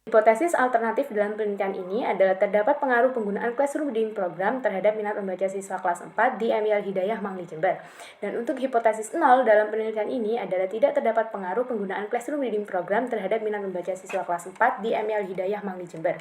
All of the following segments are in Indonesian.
Hipotesis alternatif dalam penelitian ini adalah terdapat pengaruh penggunaan Classroom Reading Program terhadap minat membaca siswa kelas 4 di MI Al-Hidayah Mangli Jember. Dan untuk hipotesis 0 dalam penelitian ini adalah tidak terdapat pengaruh penggunaan Classroom Reading Program terhadap minat membaca siswa kelas 4 di MI Al-Hidayah Mangli Jember.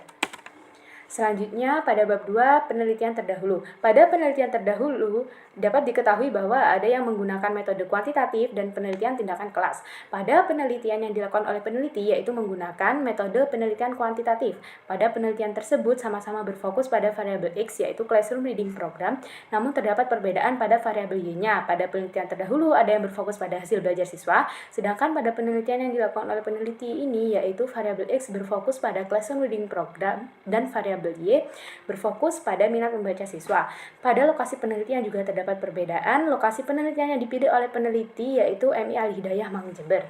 Selanjutnya, pada bab 2, penelitian terdahulu. Pada penelitian terdahulu, dapat diketahui bahwa ada yang menggunakan metode kuantitatif dan penelitian tindakan kelas. Pada penelitian yang dilakukan oleh peneliti, yaitu menggunakan metode penelitian kuantitatif. Pada penelitian tersebut, sama-sama berfokus pada variabel X, yaitu Classroom Reading Program, namun terdapat perbedaan pada variabel Y-nya. Pada penelitian terdahulu, ada yang berfokus pada hasil belajar siswa, sedangkan pada penelitian yang dilakukan oleh peneliti ini, yaitu variabel X berfokus pada Classroom Reading Program, dan variabel Y berfokus pada minat membaca siswa. Pada lokasi penelitian juga terdapat perbedaan. Lokasi penelitian yang dipilih oleh peneliti yaitu MI Al-Hidayah Mangli Jember.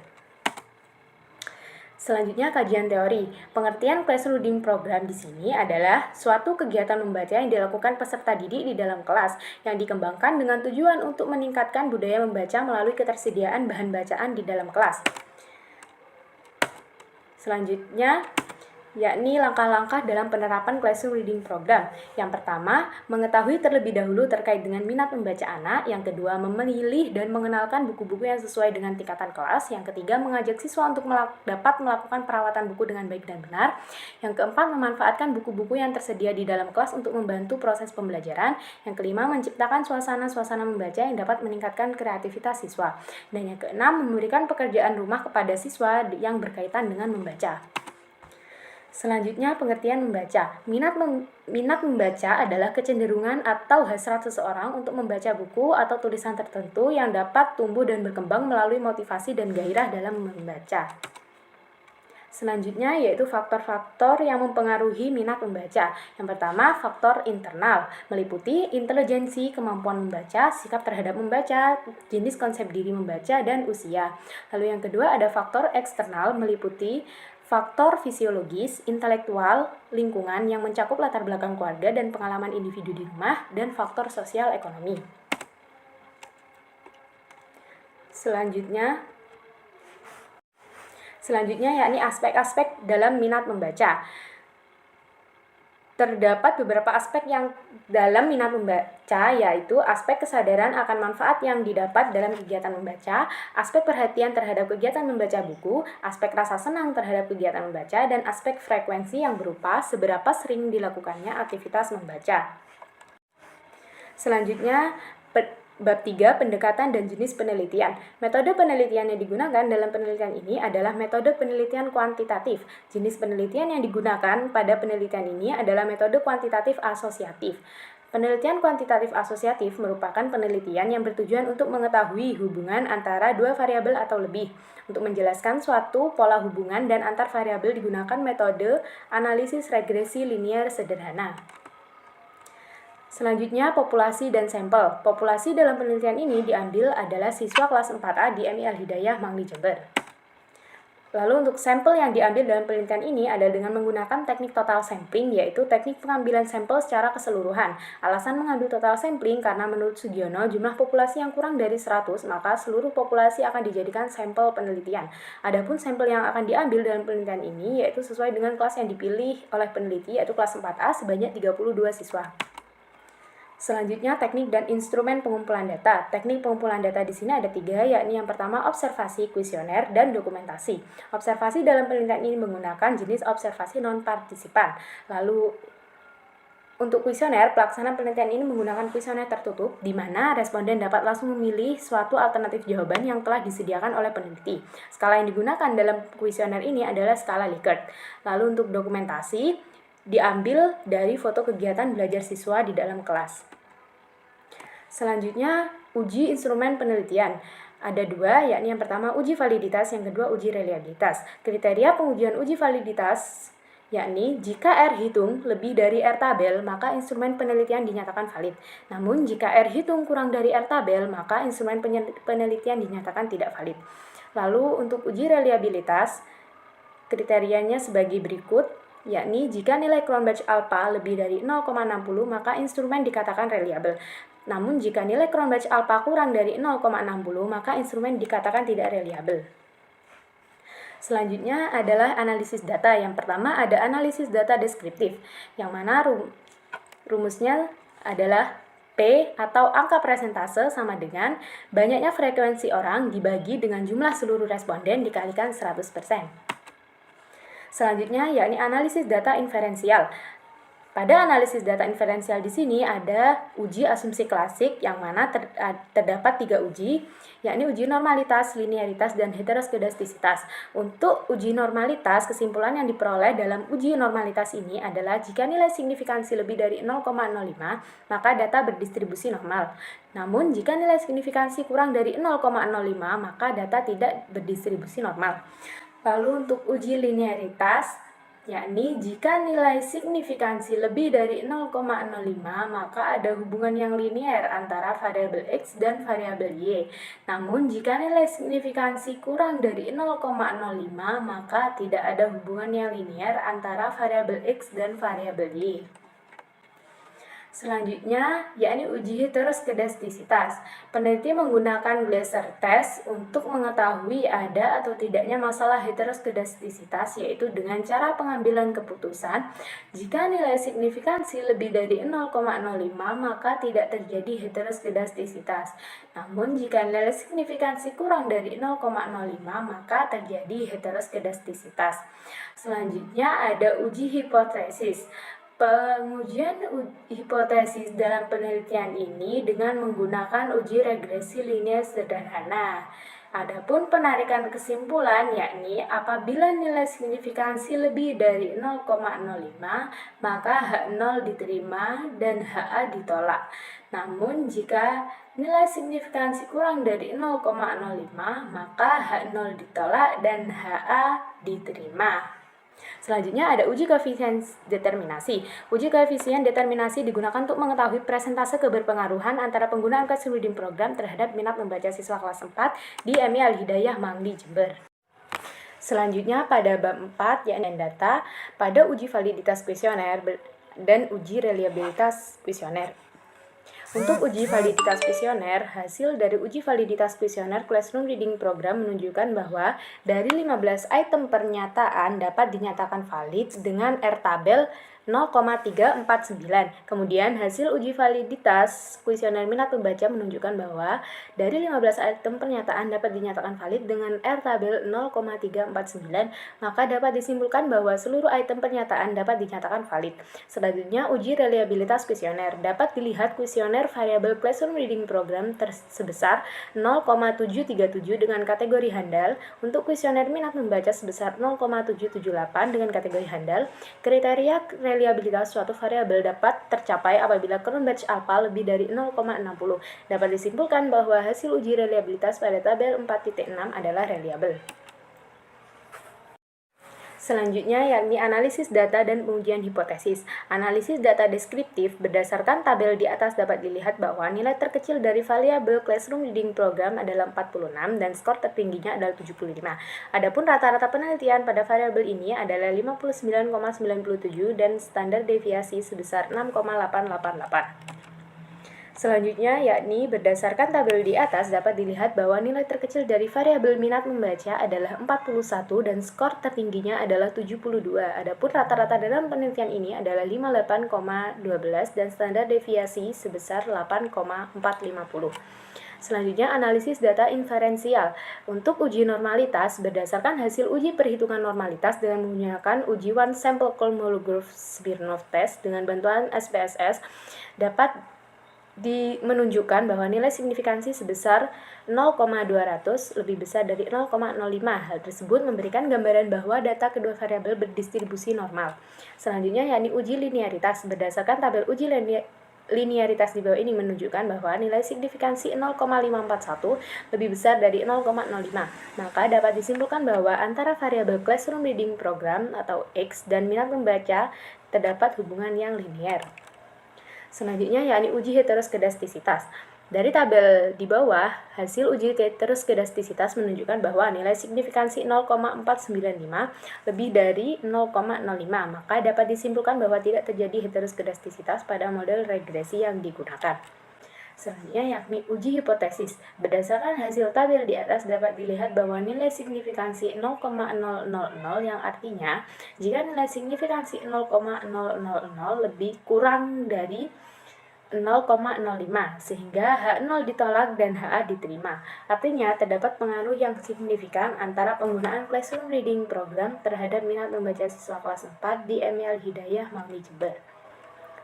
Selanjutnya, kajian teori. Pengertian Classroom Reading Program di sini adalah suatu kegiatan membaca yang dilakukan peserta didik di dalam kelas yang dikembangkan dengan tujuan untuk meningkatkan budaya membaca melalui ketersediaan bahan bacaan di dalam kelas. Selanjutnya, yakni langkah-langkah dalam penerapan Classroom Reading Program. Yang pertama, mengetahui terlebih dahulu terkait dengan minat membaca anak. Yang kedua, memilih dan mengenalkan buku-buku yang sesuai dengan tingkatan kelas. Yang ketiga, mengajak siswa untuk dapat melakukan perawatan buku dengan baik dan benar. Yang keempat, memanfaatkan buku-buku yang tersedia di dalam kelas untuk membantu proses pembelajaran. Yang kelima, menciptakan suasana-suasana membaca yang dapat meningkatkan kreativitas siswa. Dan yang keenam, memberikan pekerjaan rumah kepada siswa yang berkaitan dengan membaca. Selanjutnya, pengertian membaca. Minat membaca adalah kecenderungan atau hasrat seseorang untuk membaca buku atau tulisan tertentu yang dapat tumbuh dan berkembang melalui motivasi dan gairah dalam membaca. Selanjutnya yaitu faktor-faktor yang mempengaruhi minat membaca. Yang pertama, faktor internal, meliputi intelijensi, kemampuan membaca, sikap terhadap membaca, jenis konsep diri membaca, dan usia. Lalu yang kedua ada faktor eksternal, meliputi faktor fisiologis, intelektual, lingkungan yang mencakup latar belakang keluarga dan pengalaman individu di rumah, dan faktor sosial ekonomi. Selanjutnya yakni aspek-aspek dalam minat membaca. Terdapat beberapa aspek yang dalam minat membaca, yaitu aspek kesadaran akan manfaat yang didapat dalam kegiatan membaca, aspek perhatian terhadap kegiatan membaca buku, aspek rasa senang terhadap kegiatan membaca, dan aspek frekuensi yang berupa seberapa sering dilakukannya aktivitas membaca. Selanjutnya, bab 3, pendekatan dan jenis penelitian. Metode penelitian yang digunakan dalam penelitian ini adalah metode penelitian kuantitatif. Jenis penelitian yang digunakan pada penelitian ini adalah metode kuantitatif asosiatif. Penelitian kuantitatif asosiatif merupakan penelitian yang bertujuan untuk mengetahui hubungan antara dua variabel atau lebih. Untuk menjelaskan suatu pola hubungan dan antar variabel digunakan metode analisis regresi linear sederhana. Selanjutnya, populasi dan sampel. Populasi dalam penelitian ini diambil adalah siswa kelas 4A di MI Al-Hidayah Mangli Jember. Lalu untuk sampel yang diambil dalam penelitian ini adalah dengan menggunakan teknik total sampling, yaitu teknik pengambilan sampel secara keseluruhan. Alasan mengambil total sampling karena menurut Sugiono, jumlah populasi yang kurang dari 100, maka seluruh populasi akan dijadikan sampel penelitian. Adapun sampel yang akan diambil dalam penelitian ini yaitu sesuai dengan kelas yang dipilih oleh peneliti, yaitu kelas 4A sebanyak 32 siswa. Selanjutnya, teknik dan instrumen pengumpulan data. Teknik pengumpulan data di sini ada 3, yakni yang pertama observasi, kuesioner, dan dokumentasi. Observasi dalam penelitian ini menggunakan jenis observasi non-partisipan. Lalu, untuk kuesioner, pelaksanaan penelitian ini menggunakan kuesioner tertutup, di mana responden dapat langsung memilih suatu alternatif jawaban yang telah disediakan oleh peneliti. Skala yang digunakan dalam kuesioner ini adalah skala Likert. Lalu, untuk dokumentasi, diambil dari foto kegiatan belajar siswa di dalam kelas. Selanjutnya, uji instrumen penelitian. Ada 2, yakni yang pertama uji validitas, yang kedua uji reliabilitas. Kriteria pengujian uji validitas yakni jika R hitung lebih dari R tabel, maka instrumen penelitian dinyatakan valid. Namun, jika R hitung kurang dari R tabel, maka instrumen penelitian dinyatakan tidak valid. Lalu, untuk uji reliabilitas, kriterianya sebagai berikut, yakni jika nilai Cronbach alpha lebih dari 0,60 maka instrumen dikatakan reliabel. Namun jika nilai Cronbach alpha kurang dari 0,60 maka instrumen dikatakan tidak reliabel. Selanjutnya adalah analisis data. Yang pertama ada analisis data deskriptif, yang mana rumusnya adalah P atau angka persentase sama dengan banyaknya frekuensi orang dibagi dengan jumlah seluruh responden dikalikan 100%. Selanjutnya yakni analisis data inferensial. Pada analisis data inferensial di sini ada uji asumsi klasik yang mana terdapat 3 uji, yakni uji normalitas, linearitas, dan heteroskedastisitas. Untuk uji normalitas, kesimpulan yang diperoleh dalam uji normalitas ini adalah jika nilai signifikansi lebih dari 0,05, maka data berdistribusi normal. Namun, jika nilai signifikansi kurang dari 0,05, maka data tidak berdistribusi normal. Lalu untuk uji linearitas, yakni jika nilai signifikansi lebih dari 0,05 maka ada hubungan yang linear antara variabel X dan variabel Y. Namun jika nilai signifikansi kurang dari 0,05 maka tidak ada hubungan yang linear antara variabel X dan variabel Y. Selanjutnya, yakni uji heteroskedastisitas. Peneliti menggunakan Glaser test untuk mengetahui ada atau tidaknya masalah heteroskedastisitas, yaitu dengan cara pengambilan keputusan. Jika nilai signifikansi lebih dari 0,05, maka tidak terjadi heteroskedastisitas. Namun, jika nilai signifikansi kurang dari 0,05, maka terjadi heteroskedastisitas. Selanjutnya, ada uji hipotesis. Pengujian hipotesis dalam penelitian ini dengan menggunakan uji regresi linear sederhana. Adapun penarikan kesimpulan yakni apabila nilai signifikansi lebih dari 0,05 maka H0 diterima dan HA ditolak. Namun jika nilai signifikansi kurang dari 0,05 maka H0 ditolak dan HA diterima. Selanjutnya ada uji koefisien determinasi. Uji koefisien determinasi digunakan untuk mengetahui persentase keberpengaruhan antara penggunaan classroom reading program terhadap minat membaca siswa kelas 4 di MI Al-Hidayah Mangdi Jember. Selanjutnya pada bab 4 yakni data pada uji validitas kuesioner dan uji reliabilitas kuesioner. Untuk uji validitas kuesioner, hasil dari uji validitas kuesioner Classroom Reading Program menunjukkan bahwa dari 15 item pernyataan dapat dinyatakan valid dengan R-tabel 0,349. Kemudian hasil uji validitas kuesioner minat membaca menunjukkan bahwa dari 15 item pernyataan dapat dinyatakan valid dengan R-tabel 0,349, maka dapat disimpulkan bahwa seluruh item pernyataan dapat dinyatakan valid. Selanjutnya, uji reliabilitas kuesioner. Dapat dilihat kuesioner variabel Classroom Reading Program sebesar 0,737 dengan kategori handal. Untuk kuesioner minat membaca sebesar 0,778 dengan kategori handal. Kriteria reliabilitas suatu variabel dapat tercapai apabila Cronbach alpha lebih dari 0,60. Dapat disimpulkan bahwa hasil uji reliabilitas pada tabel 4.6 adalah reliabel. Selanjutnya yakni analisis data dan pengujian hipotesis. Analisis data deskriptif berdasarkan tabel di atas dapat dilihat bahwa nilai terkecil dari variabel Classroom Reading Program adalah 46 dan skor tertingginya adalah 75. Adapun rata-rata penelitian pada variabel ini adalah 59,97 dan standar deviasi sebesar 6,888. Selanjutnya, yakni berdasarkan tabel di atas dapat dilihat bahwa nilai terkecil dari variabel minat membaca adalah 41 dan skor tertingginya adalah 72. Adapun rata-rata dalam penelitian ini adalah 58,12 dan standar deviasi sebesar 8,450. Selanjutnya, analisis data inferensial. Untuk uji normalitas, berdasarkan hasil uji perhitungan normalitas dengan menggunakan uji One Sample Kolmogorov-Smirnov Test dengan bantuan SPSS, dapat menunjukkan bahwa nilai signifikansi sebesar 0,200 lebih besar dari 0,05. Hal tersebut memberikan gambaran bahwa data kedua variabel berdistribusi normal. Selanjutnya yakni uji linearitas. Berdasarkan tabel uji linearitas di bawah ini menunjukkan bahwa nilai signifikansi 0,541 lebih besar dari 0,05. Maka dapat disimpulkan bahwa antara variabel Classroom Reading Program atau X dan minat membaca terdapat hubungan yang linear. Selanjutnya yakni uji heteroskedastisitas. Dari tabel di bawah, hasil uji heteroskedastisitas menunjukkan bahwa nilai signifikansi 0,495 lebih dari 0,05, maka dapat disimpulkan bahwa tidak terjadi heteroskedastisitas pada model regresi yang digunakan. Selanjutnya yakni uji hipotesis. Berdasarkan hasil tabel di atas dapat dilihat bahwa nilai signifikansi 0,000 yang artinya jika nilai signifikansi 0,000 lebih kurang dari 0,05 sehingga H0 ditolak dan HA diterima. Artinya terdapat pengaruh yang signifikan antara penggunaan Classroom Reading Program terhadap minat membaca siswa kelas 4 di MI Al-Hidayah Magni Jember.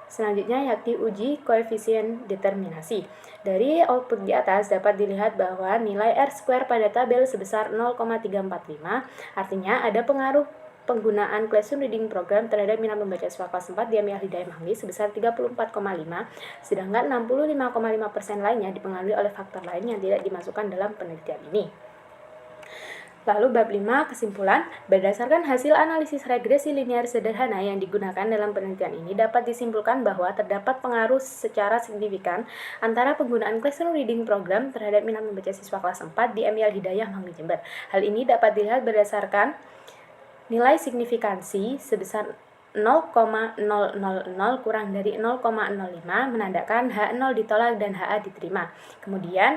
Selanjutnya yakni uji koefisien determinasi. Dari output di atas dapat dilihat bahwa nilai R² pada tabel sebesar 0,345, artinya ada pengaruh penggunaan Classroom Reading Program terhadap minat membaca siswa kelas 4 di MI Al-Hidayah Magni sebesar 34,5, sedangkan 65,5% lainnya dipengaruhi oleh faktor lain yang tidak dimasukkan dalam penelitian ini. Lalu bab 5 kesimpulan, berdasarkan hasil analisis regresi linear sederhana yang digunakan dalam penelitian ini dapat disimpulkan bahwa terdapat pengaruh secara signifikan antara penggunaan Classroom Reading Program terhadap minat membaca siswa kelas 4 di MI Al-Hidayah Magni Jember. Hal ini dapat dilihat berdasarkan nilai signifikansi sebesar 0,000 kurang dari 0,05 menandakan H0 ditolak dan HA diterima. Kemudian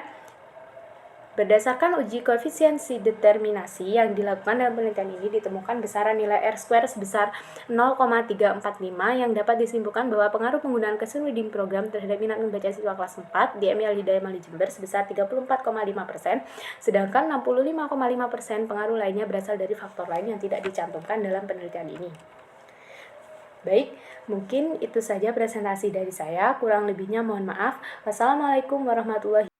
berdasarkan uji koefisiensi determinasi yang dilakukan dalam penelitian ini ditemukan besaran nilai R² sebesar 0,345 yang dapat disimpulkan bahwa pengaruh penggunaan Classroom Reading Program terhadap minat membaca siswa kelas 4 di MI Al-Hidayah Magni Jember sebesar 34,5%, sedangkan 65,5% pengaruh lainnya berasal dari faktor lain yang tidak dicantumkan dalam penelitian ini. Baik, mungkin itu saja presentasi dari saya, kurang lebihnya mohon maaf. Wassalamualaikum warahmatullahi wabarakatuh.